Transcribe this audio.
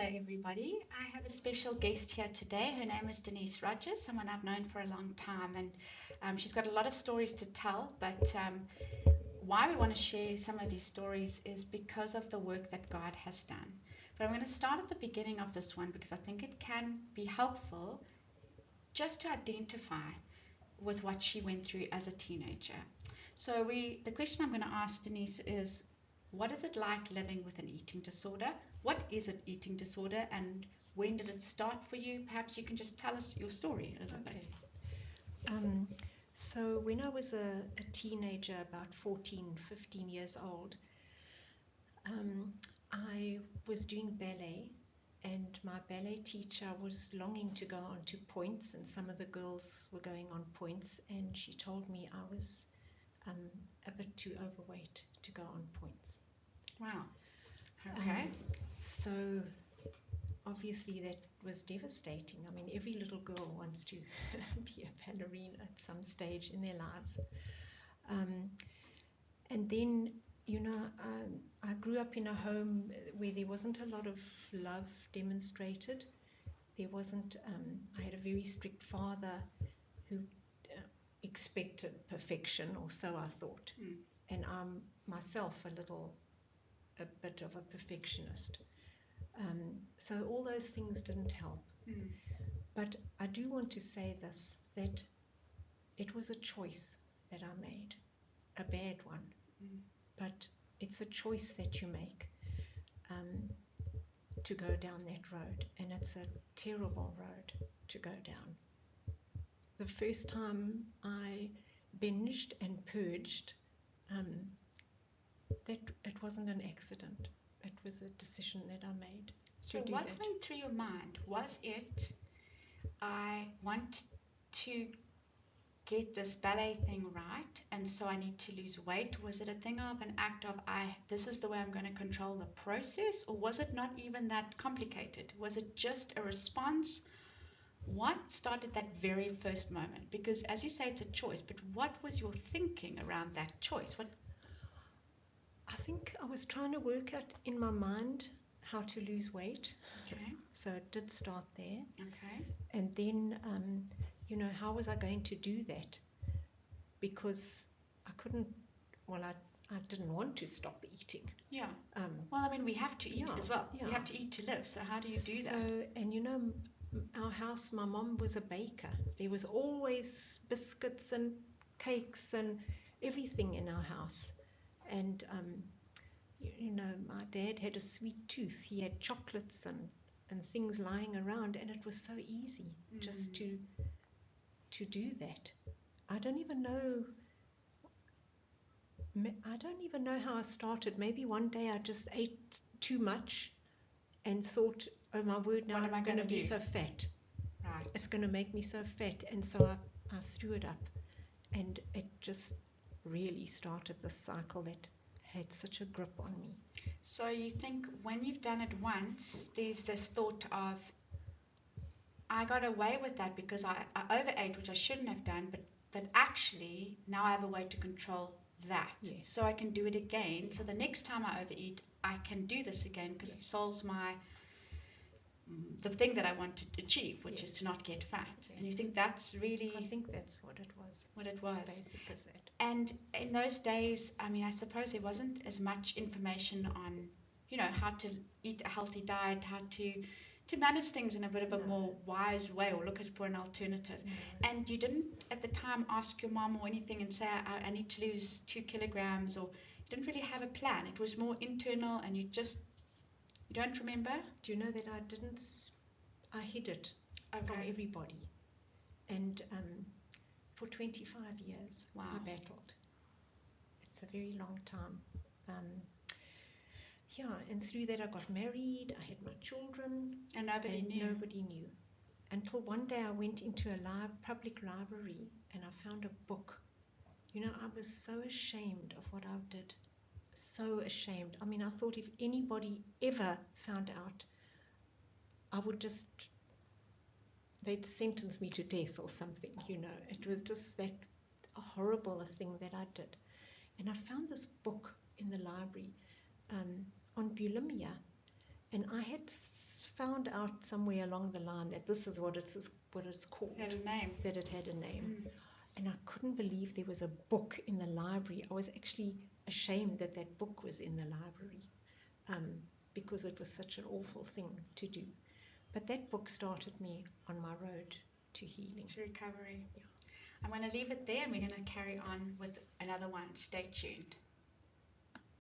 Hello, everybody. I have a special guest here today. Her name is Denise Rogers, someone I've known for a long time, and she's got a lot of stories to tell. But why we want to share some of these stories is because of the work that God has done. But I'm going to start at the beginning of this one because I think it can be helpful just to identify with what she went through as a teenager. So the question I'm going to ask Denise is, what is it like living with an eating disorder? What is an eating disorder and when did it start for you? Perhaps you can just tell us your story a little bit. Um, so when I was a teenager, about 14, 15 years old, I was doing ballet, and my ballet teacher was longing to go on to points, and some of the girls were going on points, and she told me I was a bit too overweight to go on points. Wow. Okay. So obviously that was devastating. I mean, every little girl wants to be a ballerina at some stage in their lives. And then, I grew up in a home where there wasn't a lot of love demonstrated. There wasn't, I had a very strict father who expected perfection, or so I thought. And I'm myself a bit of a perfectionist. So all those things didn't help. But I do want to say this, that it was a choice that I made, a bad one. But it's a choice that you make to go down that road, and it's a terrible road to go down. The first time I binged and purged, that it wasn't an accident. It was a decision that I made. So what went through your mind? Was it, I want to get this ballet thing right, and so I need to lose weight? Was it a thing of an act of, this is the way I'm going to control the process? Or was it not even that complicated? Was it just a response? What started that very first moment? Because as you say, it's a choice, but what was your thinking around that choice? I think I was trying to work out in my mind how to lose weight. Okay. So it did start there. Okay. And then, how was I going to do that? Because I couldn't, I didn't want to stop eating. Yeah. Well, I mean, we have to eat as well. Yeah. We have to eat to live. So how do you do that? And our house, my mom was a baker. There was always biscuits and cakes and everything in our house. And, my dad had a sweet tooth. He had chocolates and things lying around, and it was so easy just to do that. I don't even know how I started. Maybe one day I just ate too much and thought, oh my word, now I'm going to be so fat. Right. It's going to make me so fat. And so I threw it up, and it just really started this cycle that had such a grip on me. So you think when you've done it once, there's this thought of, I got away with that because I overate, which I shouldn't have done, but actually now I have a way to control that. Yes. So I can do it again. Yes. So the next time I overeat, I can do this again because it solves the thing that I want to achieve, which is to not get fat. Yes. And you think that's really... I think that's what it was. What it was. Basic as that. And in those days, I mean, I suppose there wasn't as much information on, how to eat a healthy diet, how to manage things in a bit of a more wise way, or look at it for an alternative. No. And you didn't at the time ask your mom or anything and say, I need to lose 2 kilograms, or you didn't really have a plan. It was more internal, and you don't remember? Do you know that I hid it from everybody. And for 25 years, wow. I battled. It's a very long time. And through that I got married, I had my children. And nobody knew. Until one day I went into a public library and I found a book. I was so ashamed of what I did. So ashamed. I mean, I thought if anybody ever found out, they'd sentence me to death or something, It was just that horrible thing that I did. And I found this book in the library on bulimia, and I had found out somewhere along the line that this is what it's called, Had a name. that it had a name. Mm. And I couldn't believe there was a book in the library. I was actually ashamed that that book was in the library, because it was such an awful thing to do. But that book started me on my road to healing. To recovery. Yeah. I'm going to leave it there and we're going to carry on with another one. Stay tuned.